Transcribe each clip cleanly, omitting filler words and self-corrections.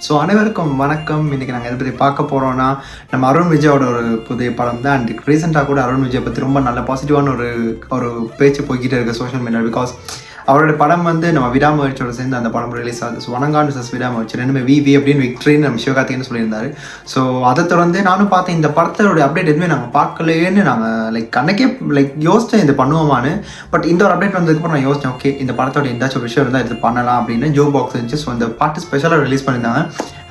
So அனைவருக்கும் வணக்கம். இன்றைக்கி நாங்கள் எதை பற்றி பார்க்க போகிறோன்னா, நம்ம அருண் விஜயோட ஒரு புதிய படம் தான். அண்ட் ரீசெண்டாக கூட அருண் விஜய் பற்றி ரொம்ப நல்ல பாசிட்டிவான ஒரு பேச்சு போய்கிட்டே இருக்குது சோஷியல் மீடியா. பிகாஸ் அவரோட படம் வந்து நம்ம விடாமுயற்சியோட சேர்ந்து அந்த படம் ரிலீஸ் ஆகுது. ஸோ வணங்கான் விசஸ் விடாமுயற்சி ரெண்டுமே வி அப்படின்னு விக்ட்ரின்னு நம்ம சிவகார்த்திகேயன் சொல்லியிருந்தாரு. ஸோ அதை தொடர்ந்து நானும் பார்த்தேன். இந்த படத்தோட அப்டேட் எதுவுமே நாங்கள் பார்க்கலேன்னு நாங்கள் அன்னைக்கே யோசித்தேன் இது பண்ணுவோமான்னு. பட் இந்த ஒரு அப்டேட் வந்ததுக்கப்புறம் நான் யோசித்தேன், ஓகே இந்த படத்தோட எந்தாச்சும் ஒரு விஷயம் இருந்தால் இது பண்ணலாம் அப்படின்னு. ஜோ பாக்ஸ் இருந்துச்சு. ஸோ இந்த பாட்டு ஸ்பெஷலாக ரிலீஸ் பண்ணியிருந்தாங்க.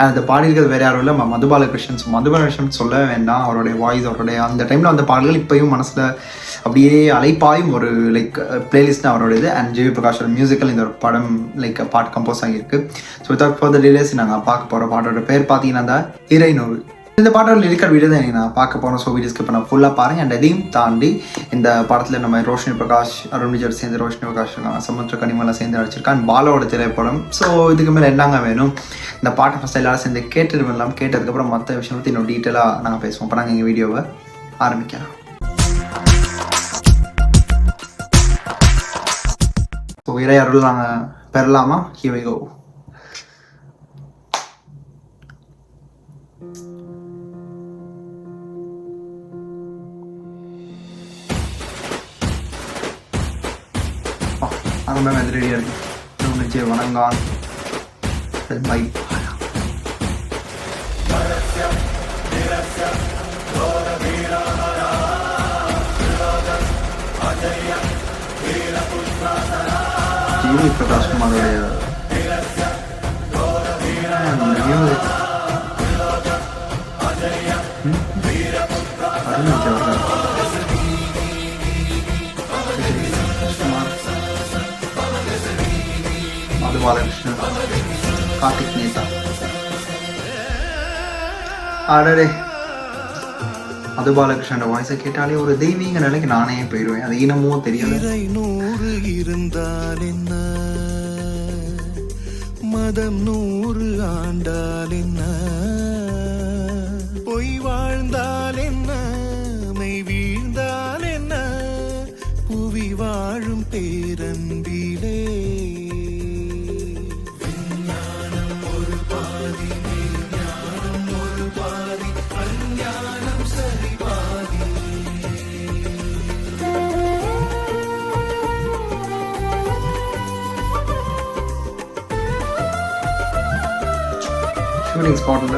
அந்த பாடல்கள் வேறு யாரும் இல்லை, மதுபாலகிருஷ்ணன் சொல்ல வேண்டாம். அவருடைய வாய்ஸ், அவருடைய அந்த டைமில் அந்த பாடல்கள் இப்போயும் மனசில் அப்படியே அலைப்பாயும் ஒரு பிளேலிஸ்ட் அவரோட இது. அண்ட் ஜிவி பிரகாஷோட மியூசிக்கல் இந்த ஒரு படம் பாட்டு கம்போஸ் ஆகியிருக்கு. ஸோ வித்தவுட் ஃபர்தர் டிலேஸ் நாங்கள் பார்க்க போகிற பாட்டோட பேர் பார்த்தீங்கன்னா இறைநூறு. இந்த பாட்டோட லிரிக்கல் வீடியோ தான் நான் பார்க்க போகிறோம். ஸோ வீடியோஸ்க்கு இப்போ நான் ஃபுல்லாக பாருங்கள். அண்ட் அதையும் தாண்டி இந்த படத்தில் நம்ம ரோஷினி பிரகாஷ், அருண் விஜய் சேர்ந்து ரோஷினி பிரகாஷ், சமுத்திர கனிமலாம் சேர்ந்து நடிச்சிருக்கான். பாலாவோட திரைப்படம். ஸோ இதுக்கு மேலே என்னங்க வேணும்? இந்த பாட்டை ஃபஸ்ட் எல்லாரும் சேர்ந்து கேட்டுட்டு வரலாம். கேட்டதுக்கப்புறம் மற்ற விஷயம் பற்றி இன்னும் டீட்டெயிலாக நாங்கள் பேசுவோம். இப்போ நாங்கள் எங்கள் வீடியோவை ஆரம்பிக்கலாம். ஸோ இறை அருள் நாங்கள் பெறலாமா? Here we go. அங்கே வந்து ரெடியாக இருக்கு. நிச்சயம் வணங்கான் பை. ஜிவி பிரகாஷ் குமாரோடைய மியூசிக் மதுபாலகிருஷ்ணன், கார்த்திக் நேதா. ஆடரே மதுபாலகிருஷ்ணன் வாய்ஸை கேட்டாலே ஒரு தெய்வீக நிலைக்கு நானே போயிடுவேன். அது இனமோ தெரியல. நூறு இருந்தால் என்ன, மதம் 100 ஆண்டால் என்ன, பொய் வாழ்ந்தால் என்ன, மெய் வீழ்ந்தால் என்ன, புவி வாழும் பேரன்பிலே ஷூட்டிங் ஸ்பாட்டில்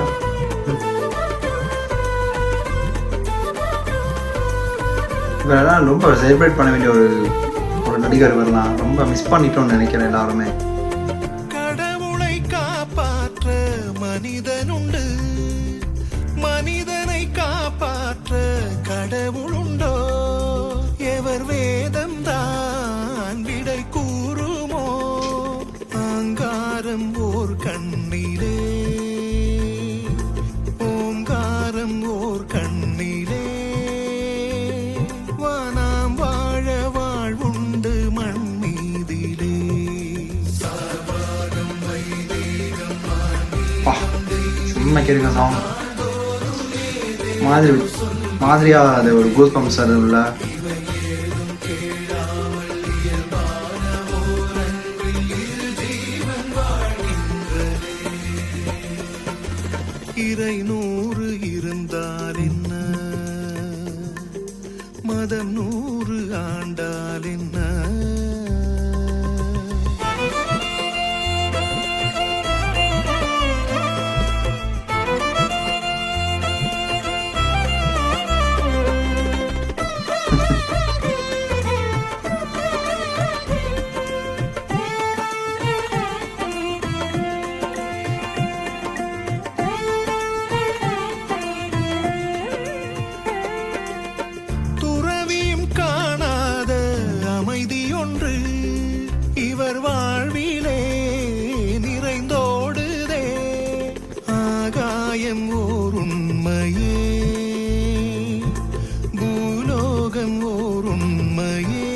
இவரெல்லாம் ரொம்ப செலிப்ரேட் பண்ண வேண்டிய ஒரு நடிகர். வரலாம் ரொம்ப மிஸ் பண்ணிட்டோம்னு நினைக்கிறேன் எல்லாருமே. கடவுளை காப்பாற்ற மனிதனுண்டு, மனிதனை காப்பாற்ற கடவுளுண்டோ, எவர் வேதம் தான் விடை கூறுமோ, அங்காரம் ஓர் கண்ணிலே, ஓங்காரம் ஓர் கண்ணிலே, வானாம் வாழ வாழ்வுண்டு மண் மீதிலே, செம்மைக்கு இருக்க சாங் மாதிரியா அது ஒரு கூஸ் பம்ப்ஸ் அது உள்ள. இறைநூறு இருந்தால் என்ன, மதம் 100 ஆண்டால் என்ன. இவர் வாழ்விலே நிறைந்தோடுதே, ஆகாயம் ஓர் உண்மையே, பூலோகம் ஓர் உண்மையே,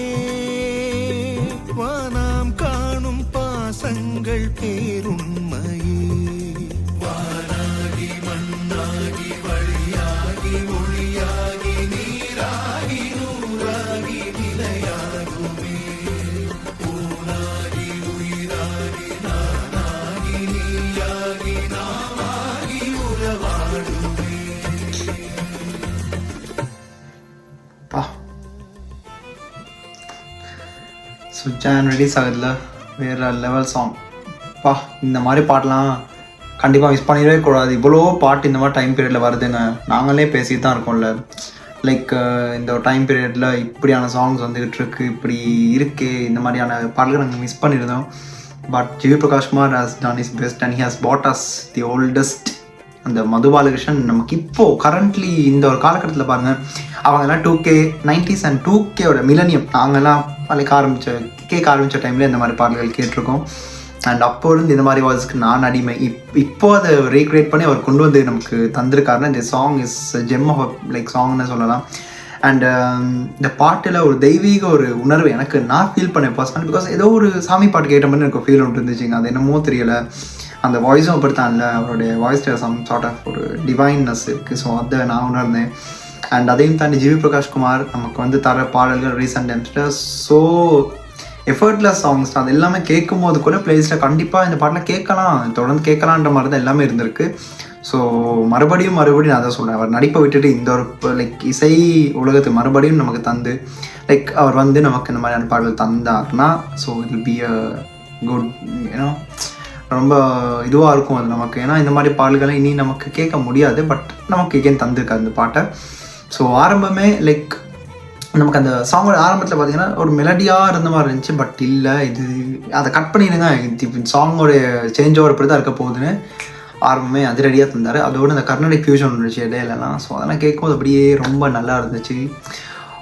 வானாம் காணும் பாசங்கள் பேருண்மையே, வானாகி மண்ணாகி வழியாகி ஒளியாகி நீராகி நூறாகி நிலையாகுமே, ஊனாகி உயிராகி நானாகி நீயாகி நான் ஸோ ஜான் ரிலீஸ் ஆகுதுல வேறு லெவல் சாங் பா. இந்த மாதிரி பாட்டெலாம் கண்டிப்பாக மிஸ் பண்ணிடவே கூடாது. இவ்வளோ பாட்டு இந்த மாதிரி டைம் பீரியடில் வருதுங்க. நாங்களே பேசிட்டு தான் இருக்கோம்ல, லைக் இந்த டைம் பீரியடில் இப்படியான சாங்ஸ் வந்துக்கிட்டு இருக்கு, இப்படி இருக்கு, இந்த மாதிரியான பாடல்கள் நாங்கள் மிஸ் பண்ணியிருந்தோம். But GV Prakash Kumar has done his best and he has bought us the oldest. அந்த மது பாலகிருஷ்ணன் நமக்கு இப்போது கரண்ட்லி இந்த ஒரு காலகட்டத்தில் பாருங்கள், அவங்கெல்லாம் 2K 90s அண்ட் 2K மிலனியம் நாங்கள்லாம் கேட்க ஆரம்பித்த டைமில் இந்த மாதிரி பாடல்கள் கேட்டிருக்கோம். அண்ட் அப்போ இருந்து இந்த மாதிரி வாய்ஸ்க்கு நான் அடிமை. இப்போ அதை ரீக்ரியேட் பண்ணி அவர் கொண்டு வந்து நமக்கு தந்திருக்காருன்னா இந்த song is gem of like சாங்னு சொல்லலாம். அண்ட் இந்த பாட்டில் ஒரு தெய்வீக ஒரு உணர்வு எனக்கு நான் ஃபீல் பண்ணேன் பர்சனல். பிகாஸ் ஏதோ ஒரு சாமி பாட்டு கேட்ட மாதிரி எனக்கு ஃபீல் ஒன்று இருந்துச்சுங்க. அது என்னமோ தெரியலை, அந்த வாய்ஸும் அப்படித்தான் இல்லை, அவருடைய வாய்ஸில் சம் சார்ட் ஆஃப் ஒரு டிவைன்னஸ் இருக்குது. ஸோ அதை நான் உணர்ந்தேன். அண்ட் அதையும் தாண்டி ஜிவி பிரகாஷ்குமார் நமக்கு வந்து தர பாடல்கள் ரீசெண்ட் டைம்ஸில் ஸோ எஃபர்ட்லெஸ் சாங்ஸ் அது எல்லாமே கேட்கும்போது கூட பிளேலிஸ்ட்டில் கண்டிப்பாக இந்த பாட்டில் கேட்கலாம், தொடர்ந்து கேட்கலான்ற மாதிரி தான் எல்லாமே இருந்திருக்கு. ஸோ மறுபடியும் நான் அதை சொல்கிறேன், அவர் நடிப்பை விட்டுட்டு இந்த ஒரு லைக் இசை உலகத்துக்கு மறுபடியும் நமக்கு தந்து லைக் அவர் வந்து நமக்கு இந்த மாதிரியான பாடல்கள் தந்தார்னா so it will be a good ஏன்னா ரொம்ப இதுவாக இருக்கும் அது நமக்கு. ஏன்னா இந்த மாதிரி பாடல்களை இனி நமக்கு கேட்க முடியாது, பட் நமக்கு எகேன் தந்திருக்காரு அந்த பாட்டை. ஸோ ஆரம்பமே லைக் நமக்கு அந்த சாங்கோட ஆரம்பத்தில் பார்த்தீங்கன்னா ஒரு மெலடியாக இருந்த மாதிரி இருந்துச்சு. பட் இல்லை, இது அதை கட் பண்ணிடுங்க, இது சாங்கோட சேஞ்ச் ஓவர் இப்படி தான் இருக்க போகுதுன்னு ஆரம்பமே அதிரடியாக தந்தார். அதோடு இந்த கர்நாடிக் ஃபியூஷன் இருந்துச்சு இடையிலலாம். ஸோ அதெல்லாம் கேட்கும்போது அப்படியே ரொம்ப நல்லா இருந்துச்சு.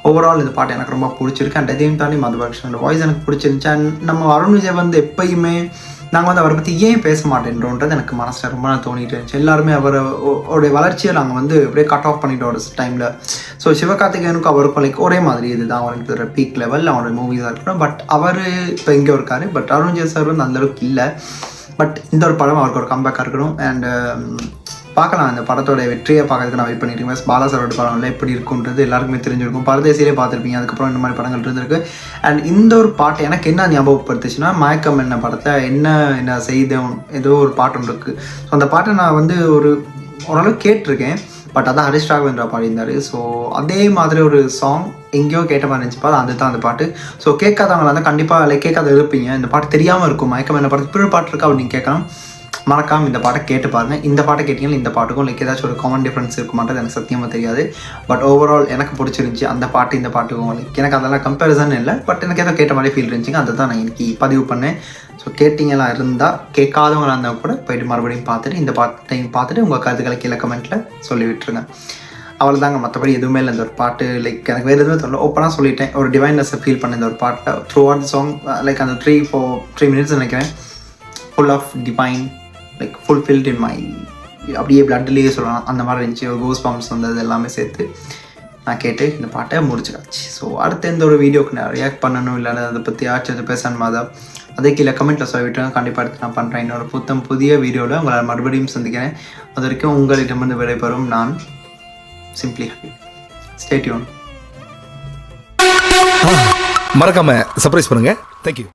ஓவரால் இந்த பாட்டு எனக்கு ரொம்ப பிடிச்சிருக்கு. அண்ட் அதையும் தாண்டி மதுபாலகிருஷ்ணனோட வாய்ஸ் எனக்கு பிடிச்சிருந்துச்சு. அண்ட் நம்ம அருண் விஜய் வந்து எப்பயுமே நாங்கள் வந்து அவரை பற்றி ஏன் பேச மாட்டேன்றோன்றது எனக்கு மனசில் ரொம்ப நான் தோணிட்டு இருந்துச்சு. எல்லாருமே அவருடைய வளர்ச்சியை நாங்கள் வந்து அப்படியே கட் ஆஃப் பண்ணிட்டோம் ஒரு டைமில். ஸோ சிவகார்த்திகேயனுக்கும் அவருக்கும் லைக் ஒரே மாதிரி இதுதான் அவருக்கு பீக் லெவல் அவருடைய மூவிஸாக இருக்கணும். பட் அவர் இப்போ எங்கே இருக்காரு, பட் அருண் விஜய் சார் வந்து அந்தளவுக்கு இல்லை. பட் இந்த ஒரு படம் அவருக்கு ஒரு கம்பேக்காக இருக்கணும். அண்ட் பார்க்கலாம், இந்த படத்தோட வெற்றியை பார்க்கறதுக்கு நான் வெயிட் பண்ணியிருக்கேன். பாலா சாரோட படம்ல எப்படி இருக்குன்றது எல்லாருக்குமே தெரிஞ்சிருக்கும், பரதேசியிலே பார்த்துருப்பீங்க. அதுக்கப்புறம் இந்த மாதிரி படங்கள் இருந்திருக்கு. அண்ட் இந்த ஒரு பாட்டு எனக்கு என்ன ஞாபகப்படுத்துச்சுன்னா, மயக்கம் என்ன படத்தில் என்ன செய்தோம் ஏதோ ஒரு பாட்டு ஒன்று இருக்குது. ஸோ அந்த பாட்டை நான் வந்து ஓரளவுக்கு கேட்டிருக்கேன். பட் அதான் ஹரிஷ் ராகவேந்திரா பாடியிருந்தார். ஸோ அதே மாதிரி ஒரு சாங் எங்கேயோ கேட்ட மாதிரி இருந்துச்சுப்பா, அதுதான் அந்த பாட்டு. ஸோ கேட்காதவங்களா தான் கண்டிப்பாக லைக் கேட்காத இருப்பீங்க. இந்த பாட்டு தெரியாமல் இருக்கும், மயக்கம் என்ன படத்துக்கு இப்படி பாட்டு இருக்கா அப்படின்னு கேட்கலாம். மறக்காமல் இந்த பாட்டை கேட்டு பாருங்கள். இந்த பாட்டை கேட்டிங்கன்னா இந்த பாட்டுக்கும் லைக் ஏதாச்சும் ஒரு காமன் டிஃப்ரென்ஸ் இருக்க மாட்டேது எனக்கு சத்தியமாக தெரியாது. பட் ஓவரால் எனக்கு பிடிச்சிருந்துச்சி அந்த பாட்டு இந்த பாட்டுக்கும். லைக் எனக்கு அதெல்லாம் கம்பேரிசன் இல்லை, பட் எனக்கு ஏதோ கேட்ட மாதிரி ஃபீல் இருந்துச்சுங்க. அதை தான் நான் இன்றைக்கி பதிவு பண்ணேன். ஸோ கேட்டிங்கலாம் இருந்தால், கேட்காதவங்களாக இருந்தால் கூட போய்ட்டு மறுபடியும் பார்த்துட்டு இந்த பாட்டையும் பார்த்துட்டு உங்கள் கருத்துக்களை கீழே கமெண்ட்டில் சொல்லி விட்டுருங்க. அவ்வளோதாங்க, மற்றபடி எதுவுமே இல்லை. இந்த ஒரு பாட்டு லைக் எனக்கு வேறு எதுவுமே தெரியல, ஓப்பனாக சொல்லிட்டேன். ஒரு டிவைனஸை ஃபீல் பண்ண இந்த ஒரு பாட்டில் throughout the song like அந்த 3 minutes நினைக்கிறேன், full of divine like fulfilled in my அப்படியே பிளட்லேயே சொல்லலாம் அந்த மாதிரி இருந்துச்சு. ஒரு கோஸ் பம்ப்ஸ் வந்தது எல்லாமே சேர்த்து நான் கேட்டு இந்த பாட்டை முடிச்சுக்காச்சு. ஸோ அடுத்த எந்த ஒரு வீடியோக்கு நான் ரியாக்ட் பண்ணணும் இல்லை அதை பற்றி ஆச்சு பேசணும் அதே கீழே கமெண்ட்டில் சொல்லிவிட்டுருங்க. கண்டிப்பாக எடுத்து நான் பண்ணுறேன். என்னோட புதிய வீடியோவில் உங்களை மறுபடியும் சந்திக்கிறேன். அது வரைக்கும் உங்களிடமிருந்து விடைபெறும் நான் சிம்பிளி ஹாப்பி. Stay tune. மறக்காம சர்ப்ரைஸ் பண்ணுங்க. தேங்க்யூ.